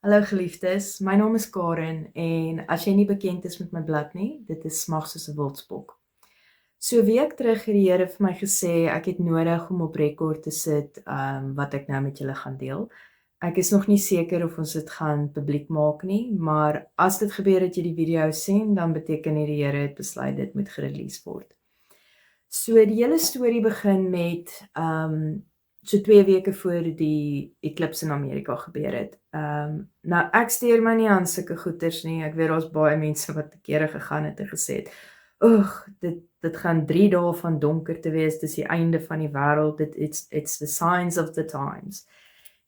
Hallo geliefdes, my naam is Karen en as jy nie bekend is met my blad nie, dit is Smag soos 'n wildsbok. So 'n week terug het die Here vir my gesê ek het nodig om op rekord te sit wat ek nou met julle gaan deel. Ek is nog nie seker of ons dit gaan publiek maak nie, maar as dit gebeur dat jy die video sien, dan beteken dit die Here het besluit dit moet gerelease word. So die hele storie begin met so 2 weke voor die eklips in Amerika gebeur het. Nou ek steur my nie aan sulke goeters nie. Ek weet daar's baie mense wat te kere gegaan het en gesê het, "Ag, dit gaan 3 dae van donker te wees, dis die einde van die wêreld. It's the signs of the times."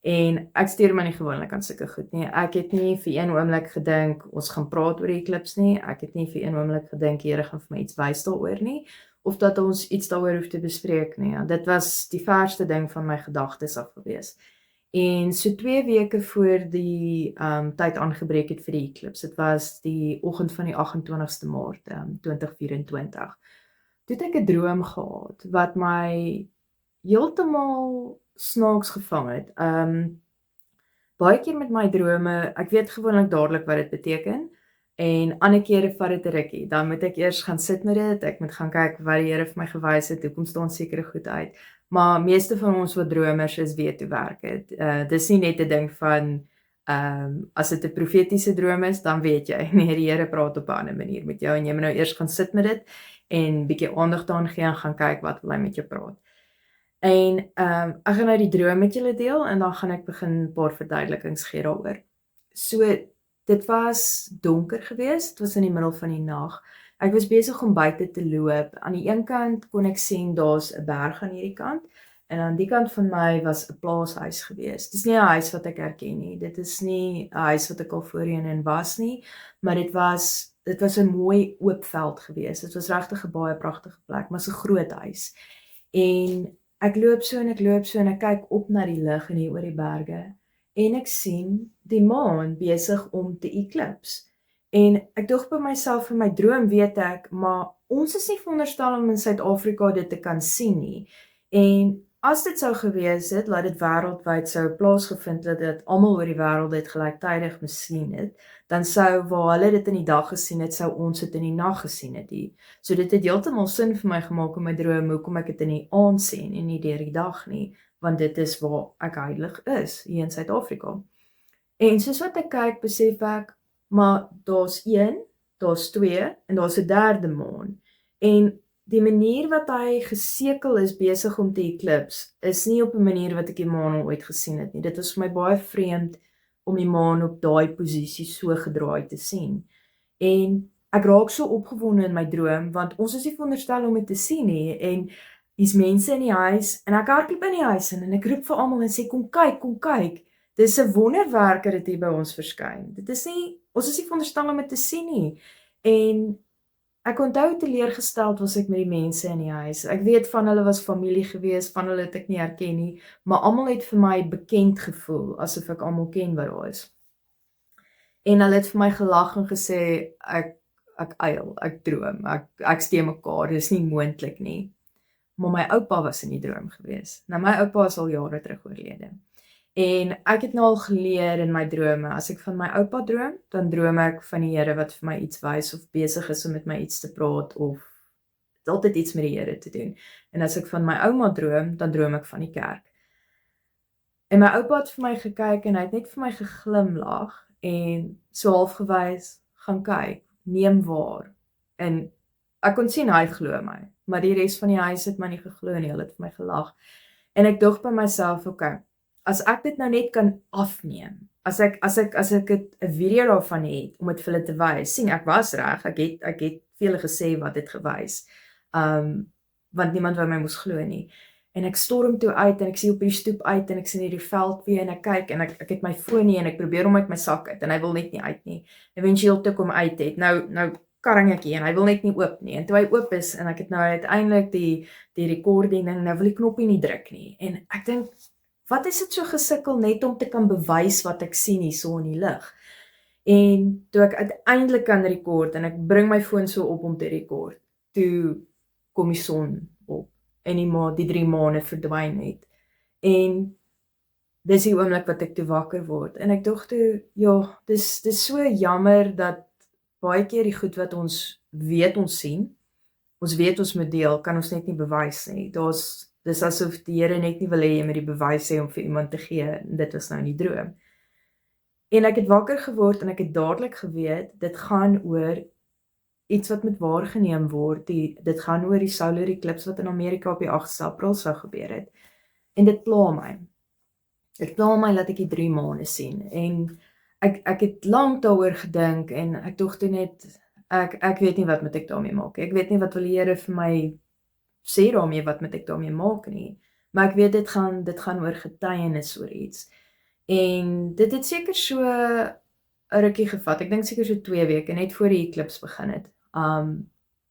En ek steur my nie gewoonlik aan sulke goed nie. Ek het nie vir een oomblik gedink ons gaan praat oor die eklips nie. Ek het nie vir een oomblik gedink die Here gaan vir my iets wys daaroor nie, of dat ons iets daaroor hoef te bespreek nie. Ja, dit was die verste ding van my gedagtes af gewees. En so 2 weke voor die tyd aangebreek het vir die eklips. Dit was die oggend van die 28ste Maart 2024. Toe het ek 'n droom gehad wat my heeltemal snaaks gevang het. Baie keer met my drome, ek weet gewoonlik dadelik wat dit beteken. En ander kere vat dit 'n rukkie. Dan moet ek eers gaan sit met dit. Ek moet gaan kyk wat die Here vir my gewys het. Hoekom staan sekere goed uit. Maar meeste van ons wat dromers is, weet hoe werk dit. Dis nie net 'n ding van as dit 'n profetiese droom is, dan weet jy, nee, die Here praat op 'n ander manier met jou en jy moet nou eers gaan sit met dit en bietjie aandag daaraan gee en gaan kyk wat wil hy met jou praat. En ek gaan nou die droom met julle deel en dan gaan ek begin 'n paar verduidelikings gee daaroor. So dit was donker geweest, dit was in die middel van die nag. Ek was besig om buite te loop. Aan die een kant kon ek sien daar's 'n berg aan hierdie kant en aan die kant van my was 'n plaashuis geweest. Dis nie 'n huis wat ek herken nie. Dit is nie 'n huis wat ek al voorheen in was nie, maar dit was 'n mooi oop veld geweest. Dit was regtig 'n baie pragtige plek, maar 'n groot huis. En ek loop so en ek kyk op na die lig en hier oor die berge. En ek sien die maan besig om te eklips. En ek dog by myself in my droom weet ek, maar ons is nie veronderstel om in Suid-Afrika dit te kan sien nie. En as dit sou gewees het, laat dit wêreldwyd sou plaasgevind het, dat almal oor die wêreld dit gelyktydig gesien het, dan sou waar hulle dit in die dag gesien het, sou ons dit in die nag gesien het hier. So dit het heeltemal sin vir my gemaak in my droom, hoekom ek dit in die aand sien en nie deur die dag nie, want dit is waar ek heilig is, hier in Suid-Afrika. En soos wat ek kyk, besef ek, maar daar's 1, daar's 2 en daar's 'n derde maan. En die manier wat hy gesekel is besig om te eklips, is nie op 'n manier wat ek die maan al ooit gesien het nie. Dit was vir my baie vreemd om die maan op daai posisie so gedraai te sien. En ek raak so opgewonde in my droom, want ons is nie veronderstel om dit te sien nie, en hier's mense in die huis, en ek hardloop in die huis in, en ek roep vir almal en sê, kom kyk, dis 'n wonderwerker het hier by ons verskyn. Ons is nie veronderstel om dit te sien nie. En ek onthou teleurgesteld was ek met die mense in die huis. Ek weet van hulle was familie gewees, van hulle het ek nie herken nie, maar almal het vir my bekend gevoel, asof ek almal ken wat daar is. En hulle het vir my gelag en gesê, ek uil, ek droom, ek steek mekaar, dis nie moontlik nie. Maar my oupa was in die droom gewees. Nou my oupa is al jare terug oorlede. En ek het nou al geleer in my drome, as ek van my oupa droom, dan droom ek van die Here wat vir my iets wys of besig is om met my iets te praat of het altyd iets met die Here te doen. En as ek van my ouma droom, dan droom ek van die kerk. En my oupa het vir my gekyk en hy het net vir my geglimlag en so half gewys, gaan kyk, neem waar. En ek kon sien hy glo my, maar die res van die huis het my nie geglo nie, hulle het vir my gelag. En ek dog by myself, okay, as ek dit nou net kan afneem, as ek dit 'n video daarvan het om dit vir hulle te wys, sien ek was reg, ek het vir hulle gesê wat het gewys. Want niemand wou my moes glo nie. En ek storm toe uit en ek sien op die stoep uit en ek sien hierdie veld weer en ek kyk en ek het my foon nie en ek probeer hom uit my sak uit en hy wil net nie uit nie. Eventueel toe kom uit het. Nou karring ek hier en hy wil net nie oop nie. En toe hy oop is en ek het nou uiteindelik die recording ding, nou wil die knoppie nie druk nie. En ek dink, wat is dit so gesukkel net om te kan bewys wat ek sien hier so in die lig? En toe ek uiteindelik kan rekord en ek bring my foon so op om te rekord, toe kom die son op en die 3 maane verdwyn het. En dis die oomblik wat ek toe wakker word en ek dink toe, ja, dis so jammer dat baie keer die goed wat ons weet ons sien, ons weet ons moet deel, kan ons net nie bewys nie. Dis asof die Here net nie wil hê jy moet die bewys hê om vir iemand te gee, en dit was nou in die droom. En ek het wakker geword en ek het dadelik geweet, dit gaan oor iets wat moet waargeneem word. Dit gaan oor die solar eclipse wat in Amerika op die 8de April sou gebeur het. En dit pla my. Dit pla my dat ek die 3 maane sien. En ek het lank daaroor gedink en ek dink toe net, ek weet nie wat moet ek daarmee maak. Ek weet nie wat wil die Here vir my sê daarmee, wat moet ek daarmee maak nie. Maar ek weet dit gaan oor getuienis oor iets. En dit het seker so 'n rukkie gevat. Ek dink seker so 2 weke net voor die eclipse begin het.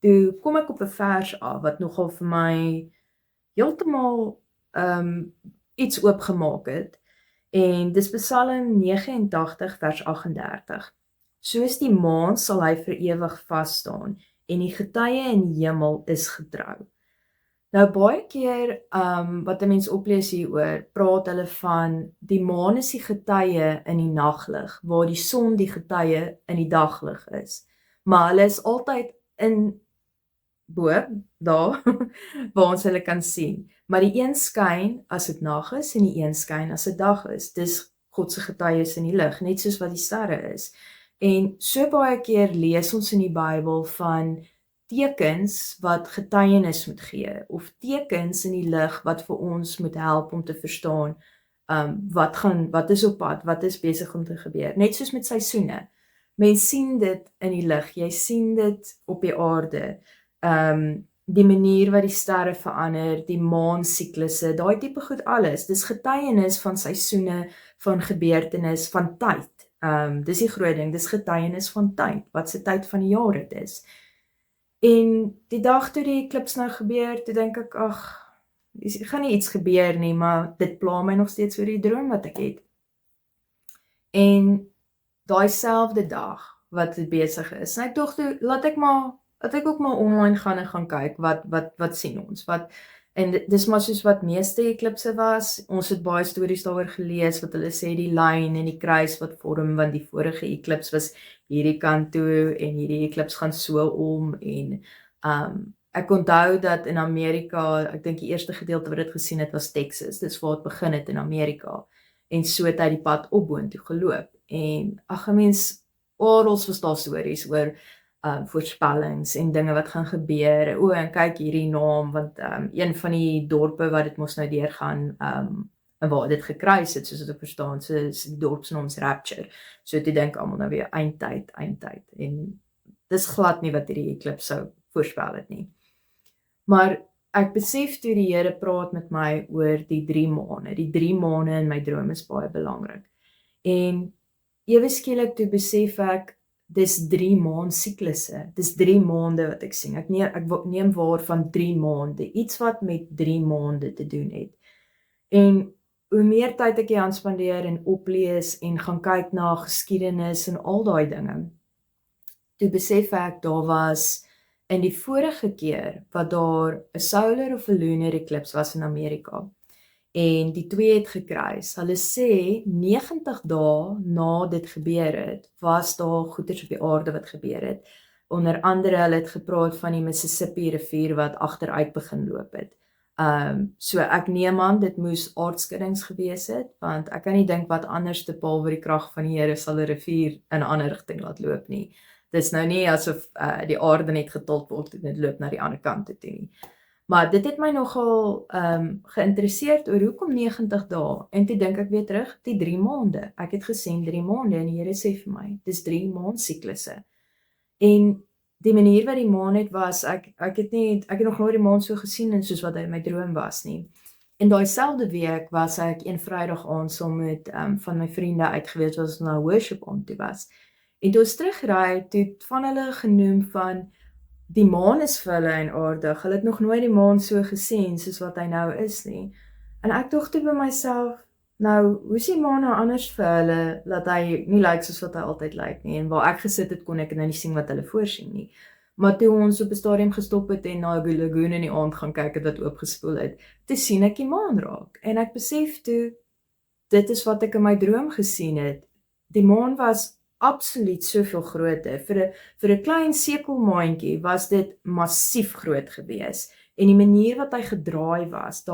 Toe kom ek op 'n vers af wat nogal vir my heeltemal iets oopgemaak het. En dis Psalm 89 vers 38. Soos die maan sal hy vir ewig vas staan en die getuie in die hemel is getrou. Nou baie keer wat 'n mens oplees hieroor, praat hulle van die maan is die getuie in die naglig, waar die son die getuie in die daglig is. Maar hulle is altyd in bo daar waar ons hulle kan sien. Maar die een skyn as dit nag is en die een skyn as dit dag is. Dis God se getuies in die lig, net soos wat die sterre is. En so baie keer lees ons in die Bybel van tekens wat getuienis moet gee, of tekens in die lig wat vir ons moet help om te verstaan wat is op pad, wat is besig om te gebeur. Net soos met seisoene. Mens sien dit in die lig, jy sien dit op die aarde. Die manier wat die sterre verander, die maansiklusse, daai tipe goed alles. Dis getuienis van seisoene, van gebeurtenis, van tyd. Dis die groot ding, dis getuienis van tyd, wat se tyd van die jaar dit is. En die dag toe die eclipse nou gebeur, toe dink ek, gaan nie iets gebeur nie, maar dit pla my nog steeds oor die droom wat ek het. En daai selfde dag wat dit besig is, en ek dink toe, laat ek ook maar online gaan en gaan kyk, wat sien ons, en dis maar soos wat meeste eclipse was, ons het baie stories daaroor gelees, wat hulle sê die lyn en die kruis wat vorm, want die vorige eclipse was hierdie kant toe, en hierdie eclipse gaan so om, en ek onthou dat in Amerika, ek dink die eerste gedeelte wat dit gesien het was Texas, dis waar het begin het in Amerika, en so het hy die pad op boontoe geloop, en mens, orals was daar stories oor voorspellings en dinge wat gaan gebeur, en kyk hierdie naam, want een van die dorpe wat dit mos nou deurgaan, en waar dit gekruis het, soos ek verstaan, so die dorpsnaam is Rapture, so toe dink almal nou weer eindtyd, en dis glad nie wat hierdie eclipse sou voorspel het nie. Maar ek besef toe die Here praat met my oor die 3 maane, die 3 maane in my droom is baie belangrik, en ewe skielik toe besef ek, dis 3 maansiklusse, dis 3 maande wat ek sien, ek neem waar van 3 maande, iets wat met 3 maande te doen het, en hoe meer tyd ek hier aan spandeer en oplees en gaan kyk na geskiedenis en al daai dinge, toe besef ek, daar was in die vorige keer, wat daar 'n solar of 'n lunar eclipse was in Amerika, en die twee het gekruis. Hulle sê 90 dae na dit gebeur het, was daar goeters op die aarde wat gebeur het. Onder andere hulle het gepraat van die Mississippi rivier wat agteruit begin loop het. So ek neem aan dit moes aardskuddings gewees het, want ek kan nie dink wat anders te behalwe die krag van die Here sal 'n rivier in 'n ander rigting laat loop nie. Dis nou nie asof die aarde net getild word en dit loop na die ander kant toe nie. Maar dit het my nogal geïnteresseerd oor hoekom 90 dae, en toe dink ek weer terug, die 3 maande. Ek het gesien 3 maande, en die Here sê vir my, dis 3 maandsiklusse. En die manier wat die maan het was, ek het nog nooit die maan so gesien en soos wat hy in my droom was nie. En daai selfde week was ek een Vrydag aand saam met van my vriende uitgewees, was ons na worship aand toe was. En toe ons terugry, toe het van hulle genoem van die maan is vir hulle eienaardig. Hulle het nog nooit die maan so gesien soos wat hy nou is nie. En ek dink toe by myself, nou, hoe is die maan nou anders vir hulle, dat hy nie lyk soos wat hy altyd lyk nie, en waar ek gesit het, kon ek nou nie sien wat hulle voorsien nie. Maar toe ons op 'n stadium gestop het en na die lagoon in die aand gaan kyk het wat oopgespoel het, toe sien ek die maan raak, en ek besef toe, dit is wat ek in my droom gesien het. Die maan was absoluut soveel groter. Vir 'n klein sekelmaantjie was dit massief groot gewees. En die manier wat hy gedraai was,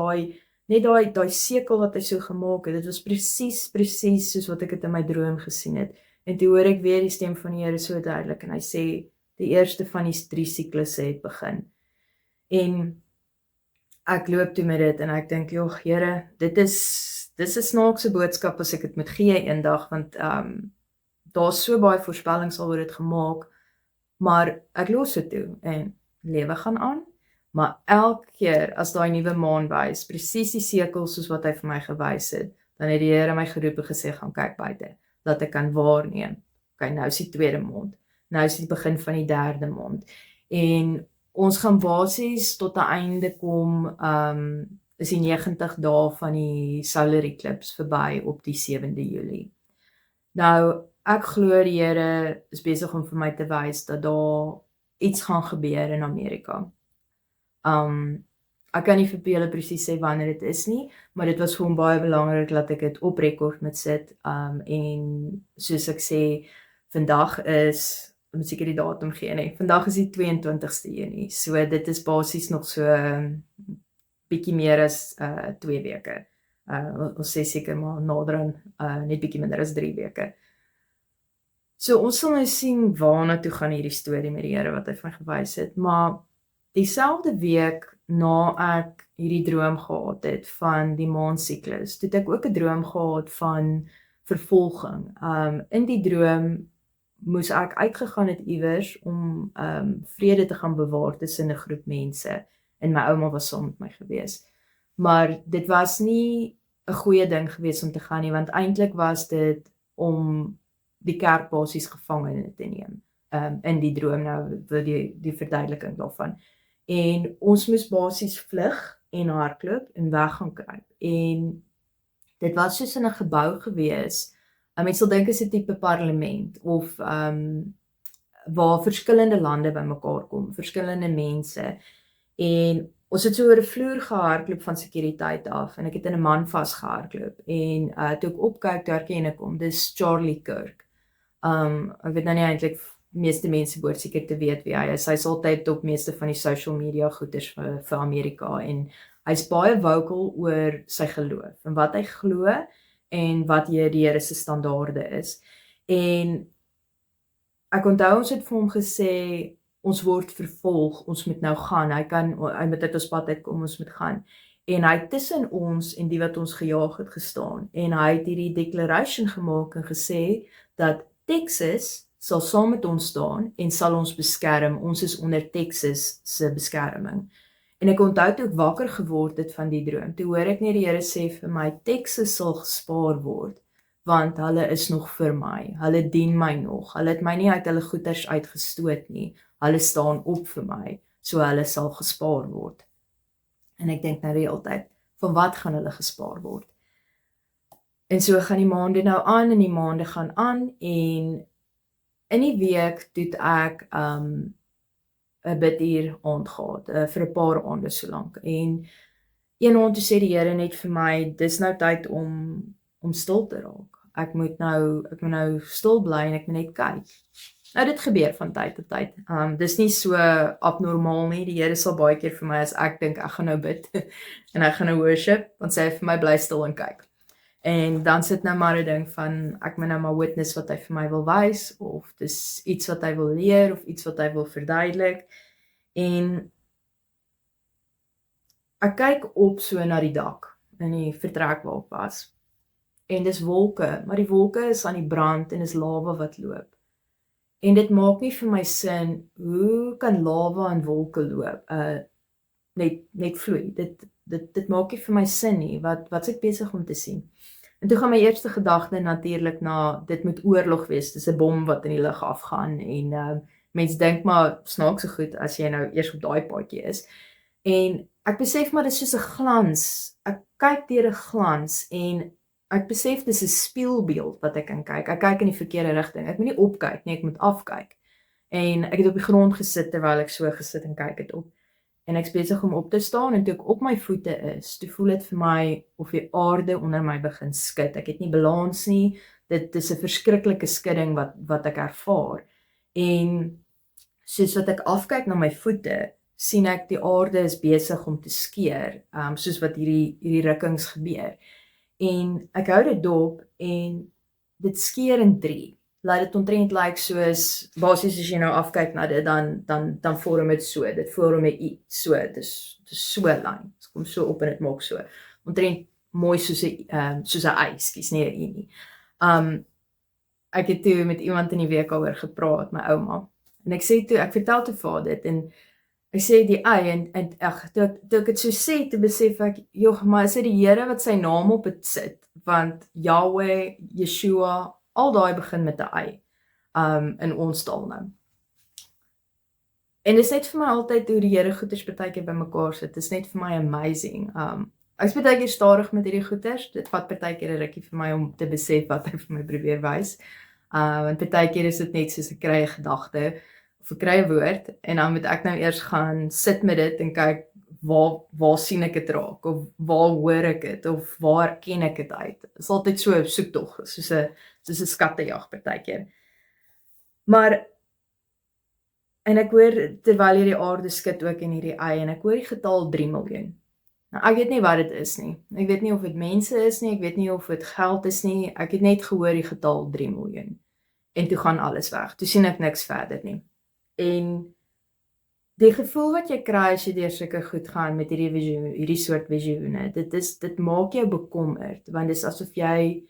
net daai sekel wat hy so gemaak het, dit was presies soos wat ek dit in my droom gesien het. En toe hoor ek weer die stem van die Here so duidelik en hy sê die eerste van die 3 siklusse het begin. En ek loop toe met dit en ek dink, "Jogg, Here, dis 'n snaakse boodskap as ek dit moet gee eendag, want daar's so baie voorspellings al oor dit gemaak, maar ek los dit toe en lewe gaan aan." Maar elke keer as daai nuwe maan wys, presies die sekels soos wat hy vir my gewys het, dan het die Here my geroep en gesê, "Gaan kyk buite, dat ek kan waarneem." Okay, nou is die tweede maand. Nou is die begin van die derde maand. En ons gaan basies tot 'n einde kom, is die 90 dae van die solar eclipse verby op die 7de Julie. Nou, ek glo die Here is besig om vir my te wys dat daar iets gaan gebeur in Amerika. Ek kan nie vir julle presies sê wanneer dit is nie, maar dit was vir hom baie belangrik dat ek dit op rekord moet sit. En soos ek sê, vandag is, ek moet seker die datum gee nie, vandag is die 22ste Junie, so dit is basies nog so bietjie meer as 2 weke. Ons sê seker maar nader aan net bietjie minder as 3 weke. So ons sal nou sien waarna toe gaan hierdie storie met die Here wat hy van gewys het, maar dieselfde week na ek hierdie droom gehad het van die maansiklus, het ek ook 'n droom gehad van vervolging. In die droom moes ek uitgegaan het iewers om vrede te gaan bewaar tussen 'n groep mense, en my ouma was saam met my gewees. Maar dit was nie 'n goeie ding gewees om te gaan nie, want eintlik was dit om die kerk basies gevangene te neem, in die droom, nou die verduideliking daarvan. En ons moes basies vlug en hardloop en weg gaan kruip. En dit was soos in 'n gebou gewees. Mens sal dink is 'n tipe parlement of waar verskillende lande bymekaar kom, verskillende mense. En ons het so oor 'n vloer gehardloop van sekuriteit af en ek het in 'n man vasgehardloop. En toe ek opkyk, toe herken ek hom, dis Charlie Kirk. Ek weet nou nie eintlik, meeste mense behoort seker te weet wie hy is. Hy's altyd op meeste van die social media goeders vir Amerika en hy's baie vocal oor sy geloof en wat hy glo en wat die Here se standaarde is. En ek onthou ons het vir hom gesê ons word vervolg, ons moet nou gaan. Hy moet uit ons pad uitkom, ons moet gaan. En hy het tussen ons en die wat ons gejaag het gestaan en hy het hierdie declaration gemaak en gesê dat Texas sal saam met ons staan en sal ons beskerm. Ons is onder Texas se beskerming. En ek onthou toe ek wakker geword het van die droom, toe hoor ek net die Here sê vir my, Texas sal gespaar word, want hulle is nog vir my, hulle dien my nog, hulle het my nie uit hulle goeders uitgestoot nie, hulle staan op vir my, so hulle sal gespaar word. En ek dink nou die hele tyd, van wat gaan hulle gespaar word? En so gaan die maande nou aan en die maande gaan aan en in die week het ek 'n biduur aand gehad, vir 'n paar aande so lank. En een aand toe sê die Here net vir my, dis nou tyd om stil te raak. Ek moet nou stil bly en ek moet net kyk. Nou dit gebeur van tyd tot tyd. Dis nie so abnormaal nie. Die Here sal baie keer vir my as ek dink ek gaan nou bid en ek gaan nou worship, dan sê hy vir my bly stil en kyk. En dan sit nou maar 'n ding van, ek moet nou maar witness wat hy vir my wil wys, of dis iets wat hy wil leer, of iets wat hy wil verduidelik. En ek kyk op so na die dak, in die vertrek waar ek was. En dis wolke, maar die wolke is aan die brand en is lawa wat loop. En dit maak nie vir my sin, hoe kan lawa en wolke loop, net vloei. Dit maak nie vir my sin nie, wat is ek besig om te sien? En toe gaan my eerste gedagte natuurlik na, dit moet oorlog wees, dis 'n bom wat in die lug afgaan, en mens dink maar snaakse goed, as jy nou eers op daai paadjie is. En ek besef maar, dit is soos 'n glans, ek kyk deur 'n glans, en ek besef dis 'n spieelbeeld wat ek kan kyk, ek kyk in die verkeerde rigting, ek moet nie opkyk nie, ek moet afkyk. En ek het op die grond gesit, terwyl ek so gesit en kyk het op. en ek's besig om op te staan en toe ek op my voete is, toe voel dit vir my of die aarde onder my begin skud. Ek het nie balans nie. Dit is 'n verskriklike skudding wat ek ervaar. En soos wat ek afkyk na my voete, sien ek die aarde is besig om te skeur, soos wat hierdie rukkings gebeur. En ek hou dit dop en dit skeur in 3. Laat dit omtrent lyk soos, basies as jy nou afkyk na dit, dan vorm dit so, dit vorm 'n I, so, dit is so lyn, dit kom so op en dit maak so, omtrent mooi soos 'n Y, skus, nie 'n I nie. Ek het toe met iemand in die week daaroor gepraat, my ouma, en ek vertel toe vir haar dit, en ek sê die Y, en toe ek het so sê, toe besef ek, joh, maar is dit die Here wat sy naam op het sit, want Yahweh, Yeshua, al daai begin met 'n Y, in ons taal nou. En dit is net vir my altyd hoe die Here goeders partykeer bymekaar sit, dit is net vir my amazing. Ek is partykeer stadig met hierdie goeders, dit vat partykeer 'n rukkie vir my om te besef wat hy vir my probeer wys. Want partykeer is dit net soos ek kry 'n gedagte, of ek kry 'n woord, en dan moet ek nou eers gaan sit met dit en kyk, waar sien ek dit raak, of waar hoor ek dit, of waar ken ek dit uit. Dit is altyd so 'n soektog, soos 'n skattejag partykeer. Maar, en ek hoor, terwyl hierdie aarde skud ook in hierdie Y, en ek hoor die getal 3 miljoen. Nou, ek weet nie wat dit is nie. Ek weet nie of dit mense is nie, ek weet nie of dit geld is nie, ek het net gehoor die getal 3 miljoen. En toe gaan alles weg, toe sien ek niks verder nie. En die gevoel wat jy kry as jy deur sulke goed gaan met hierdie soort visioene, dit maak jou bekommerd, want dit is asof jy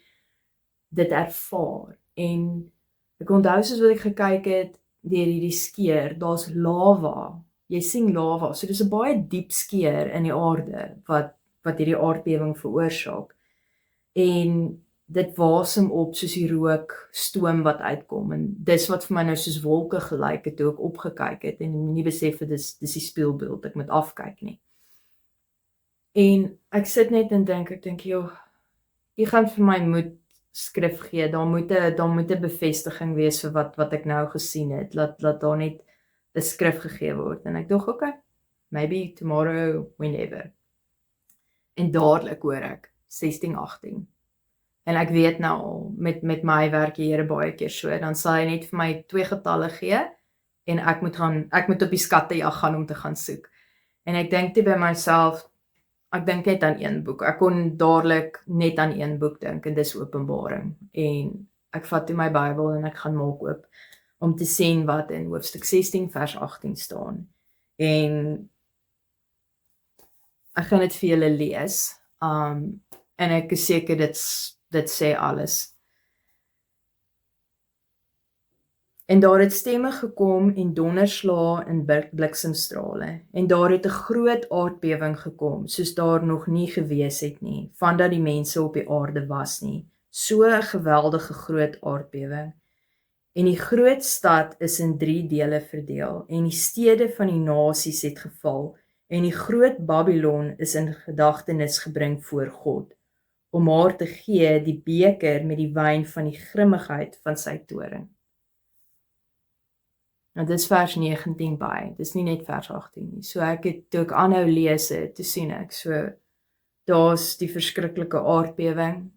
dit ervaar. En ek onthou soos wat ek gekyk het deur hierdie skeur, daar's lava. Jy sien lava, so dis 'n baie diep skeur in die aarde wat hierdie aardbewing veroorsaak. En dit wasem op soos die rook, stoom wat uitkom, en dis wat vir my nou soos wolke gelyk het toe ek opgekyk het, en nie besef het dis die spieelbeeld, ek moet afkyk nie. En ek sit net en ek dink, joh, jy gaan vir my moed skrif gee, daar moet 'n bevestiging wees vir wat ek nou gesien het, laat daar net 'n skrif gegee word, en ek dink, okay, maybe tomorrow, whenever. En dadelik hoor ek 16:18. En ek weet nou al, met my werk die Here baie keer so, dan sal hy net vir my 2 getalle gee, en ek moet op die skattejag gaan om te gaan soek. En ek dink toe by myself, ek dink net aan een boek, ek kon dadelik net aan een boek dink, en dis Openbaring, en ek vat toe my Bybel en ek gaan maak oop, om te sien wat in hoofstuk 16 vers 18 staan, en ek gaan dit vir julle lees, en ek is seker dit sê alles. En daar het stemme gekom en donderslae en bliksemstrale, en daar het 'n groot aardbewing gekom, soos daar nog nie gewees het nie, vandat die mense op die aarde was nie, so 'n geweldige groot aardbewing. En die groot stad is in 3 dele verdeel, en die stede van die nasies het geval, en die groot Babylon is in gedagtenis gebring voor God, om haar te gee die beker met die wyn van die grimmigheid van sy toorn. Nou dis vers 19 by, dis nie net vers 18 nie. So ek het, toe ek aanhou lees het, toe sien ek, so daar's die verskriklike aardbewing,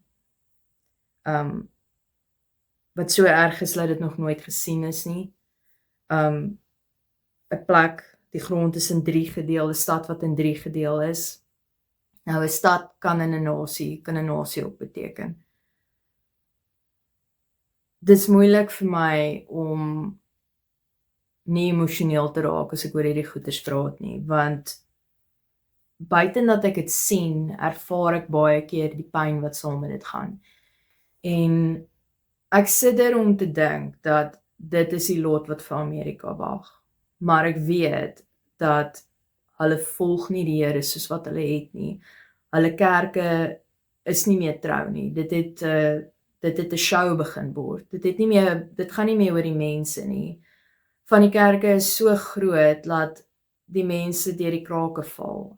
wat so erg is dat dit nog nooit gesien is nie. 'n plek, die grond is in 3 gedeel, 'n stad wat in 3 gedeel is. Nou 'n stad kan 'n nasie ook beteken. Dis moeilik vir my om nie emosioneel te raak as ek oor hierdie goeters praat nie, want buiten dat ek dit sien, ervaar ek baie keer die pyn wat saam met dit gaan. En ek sit daar om te dink dat dit is die lot wat vir Amerika wag. Maar ek weet dat hulle volg nie die Here soos wat hulle het nie. Hulle kerke is nie meer trou nie. Dit het 'n show begin word. Dit gaan nie meer oor die mense nie. Van die kerke is so groot dat die mense deur die krake val.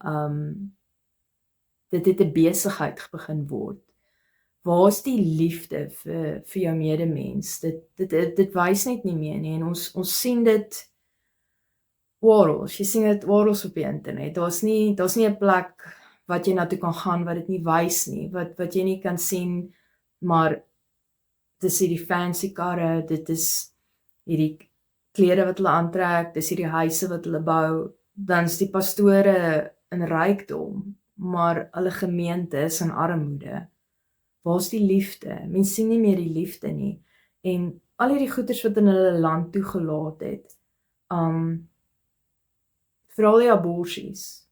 Dit het 'n besigheid begin word. Waar is die liefde vir jou medemens? Dit wys net nie meer nie, en ons sien dit oral, jy sien dit oral op die internet. Daar's nie 'n plek wat jy na toe kan gaan wat dit nie wys nie, wat jy nie kan sien, maar dis hierdie fancy karre, dit is hierdie klere wat hulle aantrek, dis hierdie huise wat hulle bou, dan's die pastore in rykdom, maar hulle gemeente is in armoede. Waar's die liefde? Mense sien nie meer die liefde nie. En al hierdie goeders wat in hulle land toegelaat het, veral die aborsies.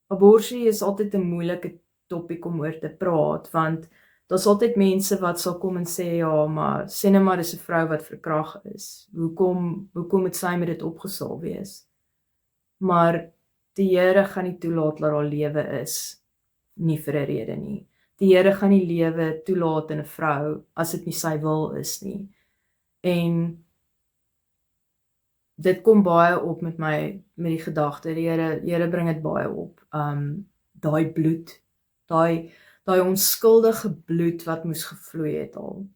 Aborsie is altyd 'n moeilike topik om oor te praat, want daar's altyd mense wat sal kom en sê, ja, maar sê net maar dis 'n vrou wat verkragt is. Hoekom moet sy met dit opgesaal wees? Maar die Here gaan nie toelaat dat haar lewe is nie vir 'n rede nie. Die Here gaan nie lewe toelaat in 'n vrou as dit nie sy wil is nie. En dit kom baie op met die gedagte, die Here bring dit baie op. Daai bloed, daai onskuldige bloed wat moes gevloei het al.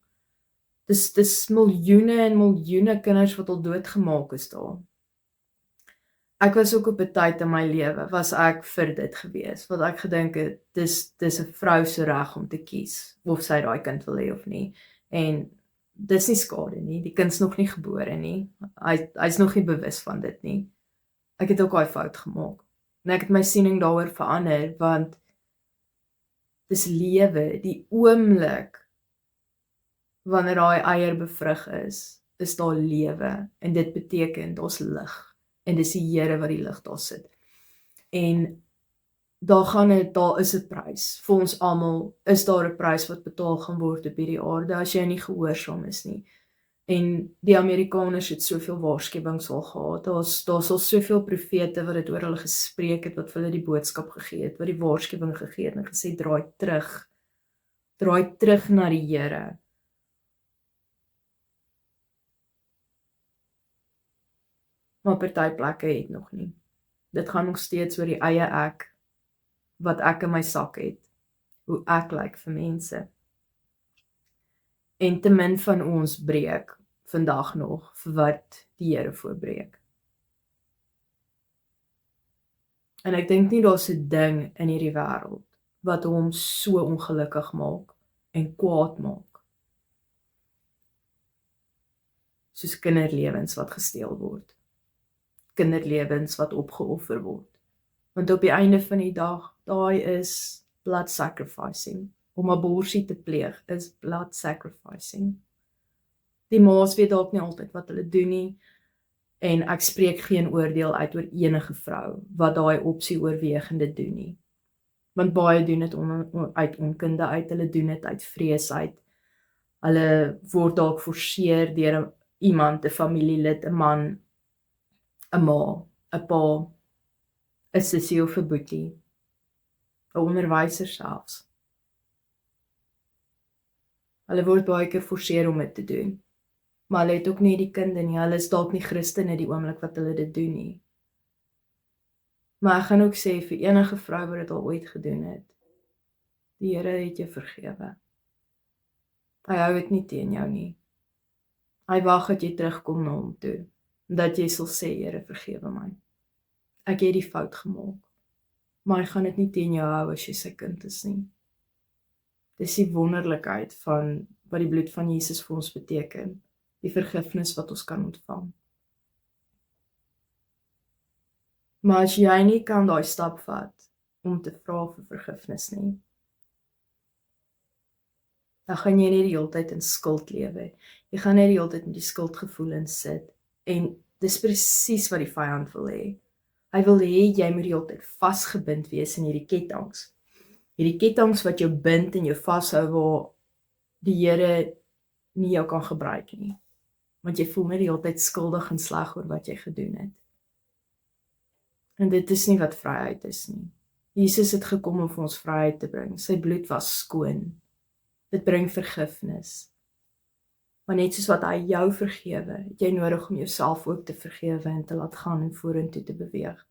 Dis miljoene en miljoene kinders wat al doodgemaak is daar. Ek was ook op 'n tyd in my lewe, was ek vir dit gewees, wat ek gedink het, dis 'n vrou se reg om te kies, of sy daai kind wil hê of nie, en dis nie skade nie, die kind's nog nie gebore nie, hy's nog nie bewus van dit nie. Ek het ook daai fout gemaak, en ek het my siening daaroor verander, want dis lewe, die oomblik, wanneer daai eier bevrug is daar lewe, en dit beteken, daar's lig, en dis die Here wat die lig daar sit. En daar is 'n prys, vir ons almal is daar 'n prys wat betaal gaan word op hierdie aarde, as jy nie gehoorsaam is nie. En die Amerikaners het soveel waarskuwings al gehad, daar's al soveel profete wat dit oor hulle gespreek het, wat vir hulle die boodskap gegee het, wat die waarskuwing gegee het, en gesê, draai terug na die Here. Maar party plekke het nog nie. Dit gaan nog steeds oor die eie ek, wat ek in my sak het, hoe ek lyk vir mense. En te min van ons breek vandag nog vir wat die Here voorbreek. En ek dink nie daar's 'n ding in hierdie wêreld wat hom so ongelukkig maak en kwaad maak, soos kinderlewens wat gesteel word, kinderlewens wat opgeoffer word. Want op die einde van die dag, daai is blood sacrificing. Om aborsie te pleeg is blood sacrificing. Die ma's weet dalk nie altyd wat hulle doen nie, en ek spreek geen oordeel uit oor enige vrou wat daai opsie oorwegende doen nie. Want baie doen dit uit onkunde uit, hulle doen dit uit vrees uit. Hulle word dalk forceer deur iemand, 'n familielid, 'n man, 'n ma, 'n pa, 'n sussie of 'n boetie, 'n onderwyser selfs. Hulle word baie keer forceer om dit te doen. Maar hulle het ook nie die kinde nie, hulle is dalk nie Christene die oomblik wat hulle dit doen nie. Maar ek gaan ook sê vir enige vrou wat dit al ooit gedoen het, die Here het jou vergewe. Hy hou dit nie teen jou nie. Hy wag dat jy terugkom na hom toe, dat jy sal sê, Here, vergewe my. Ek het die fout gemaak, maar hy gaan dit nie teen jou hou as jy sy kind is nie. Dis die wonderlikheid van wat die bloed van Jesus vir ons beteken, die vergifnis wat ons kan ontvang. Maar as jy nie kan daai stap vat om te vra vir vergifnis nie, dan gaan jy nie die hele tyd in skuld lewe. Jy gaan nie die hele tyd met die skuldgevoelens sit, en dis presies wat die vyand wil hê. Hy wil hê jy moet die hele tyd vasgebind wees in hierdie ketTINGS. Hierdie ketTINGS wat jou bind en jou vashou, waar die Here nie jou kan gebruik nie. Want jy voel net die hele tyd skuldig en sleg oor wat jy gedoen het. En dit is nie wat vryheid is nie. Jesus het gekom om vir ons vryheid te bring. Sy bloed was skoon. Dit bring vergifnis. Maar net soos wat hy jou vergewe, het jy nodig om jouself ook te vergewe en te laat gaan en vorentoe te beweeg.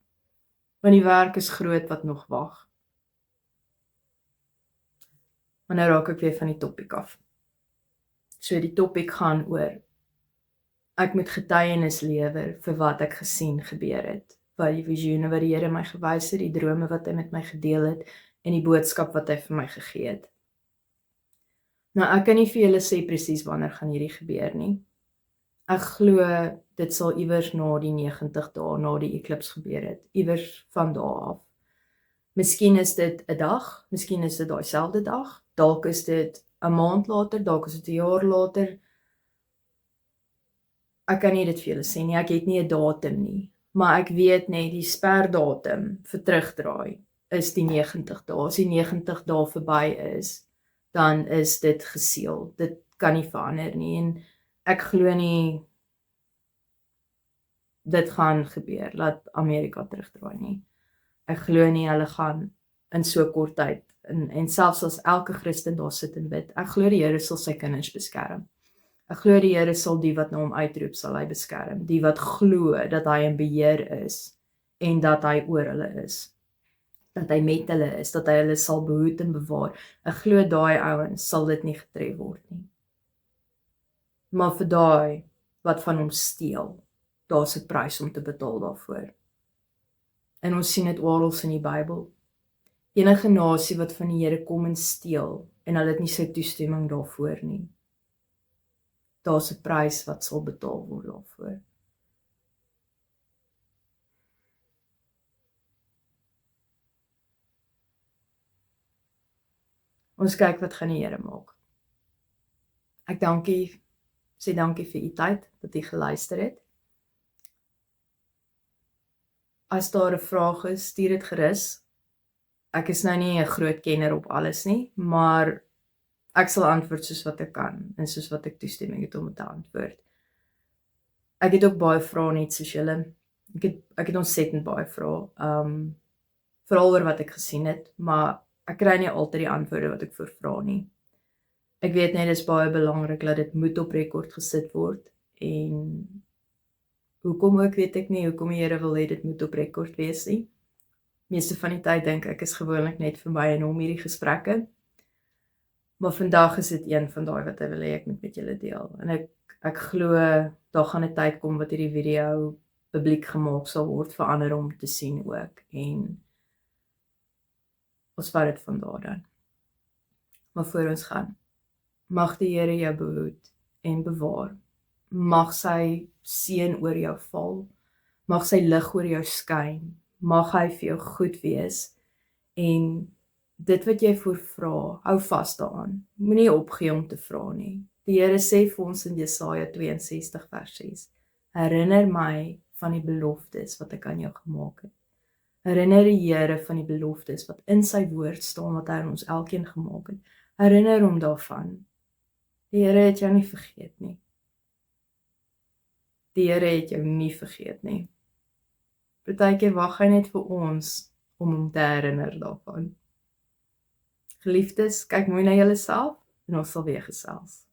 Want die werk is groot wat nog wag. Maar nou raak ek weer van die topik af. So die topik gaan oor Ek moet getuienis lewer vir wat ek gesien gebeur het, wat die visioene wat die Here my gewys het, die drome wat hy met my gedeel het en die boodskap wat hy vir my gegee het. Nou ek kan nie vir julle sê presies wanneer gaan hierdie gebeur nie. Ek glo dit sal iewers na die 90 dae na die eklips gebeur het, iewers van daar af. Miskien is dit 'n dag, miskien is dit daai selfde dag, dalk is dit 'n maand later, dalk is dit 'n jaar later. Ek kan nie dit vir julle sê nie, ek het nie 'n datum nie, maar ek weet net die sperdatum vir terugdraai is die 90 dae. As die 90 dae verby is, dan is dit geseël. Dit kan nie verander nie en ek glo nie dit gaan gebeur, laat Amerika terugdraai nie. Ek glo nie hulle gaan in so kort tyd, en selfs as elke Christen daar sit en bid, ek glo die Here sal sy kinders beskerm. Ek glo die Here sal die wat na hom uitroep, sal hy beskerm. Die wat glo dat hy in beheer is, en dat hy oor hulle is. Dat hy met hulle is, dat hy hulle sal behoed en bewaar. Ek glo daai ouens sal dit nie getref word nie. Maar vir daai wat van hom steel, daar's 'n prys om te betaal daarvoor. En ons sien dit oral in die Bybel. Enige nasie wat van die Here kom en steel, en hulle het nie sy toestemming daarvoor nie. Daar's 'n prys wat sal betaal word daarvoor. Ons kyk wat gaan die Here maak. Ek sê dankie vir u tyd, dat u geluister het. As daar 'n vraag is, stuur dit gerus. Ek is nou nie 'n groot kenner op alles nie, maar ek sal antwoord soos wat ek kan, en soos wat ek toestemming het om te antwoord. Ek het ook baie vrae net soos julle. Ek het ontsettend baie vrae, veral oor wat ek gesien het, maar ek kry nie altyd die antwoorde wat ek voor vra nie. Ek weet net, dit is baie belangrik dat dit moet op rekord gesit word, en hoekom ook weet ek nie, hoekom die Here wil hê dit moet op rekord wees nie. Meeste van die tyd dink ek is gewoonlik net vir my en hom hierdie gesprekke, maar vandag is dit een van daai wat hy wil hê ek moet met julle deel, en ek glo, daar gaan 'n tyd kom wat hierdie video publiek gemaak sal word vir ander om te sien ook, en ons vat dit van daar dan. Maar voor ons gaan, mag die Here jou behoed en bewaar. Mag sy seën oor jou val. Mag sy lig oor jou skyn. Mag hy vir jou goed wees. En dit wat jy voor vra, hou vas daaraan. Moenie opgee om te vra nie. Die Here sê vir ons in Jesaja 62 vers 6, herinner my van die beloftes wat ek aan jou gemaak het. Herinner die Here van die beloftes wat in sy woord staan, wat hy aan ons elkeen gemaak het. Herinner hom daarvan. Die Here het jou nie vergeet nie. Die Here het jou nie vergeet nie. Partykeer wag hy net vir ons om hom te herinner daarvan. Geliefdes, kyk mooi na julleself en ons sal weer gesels.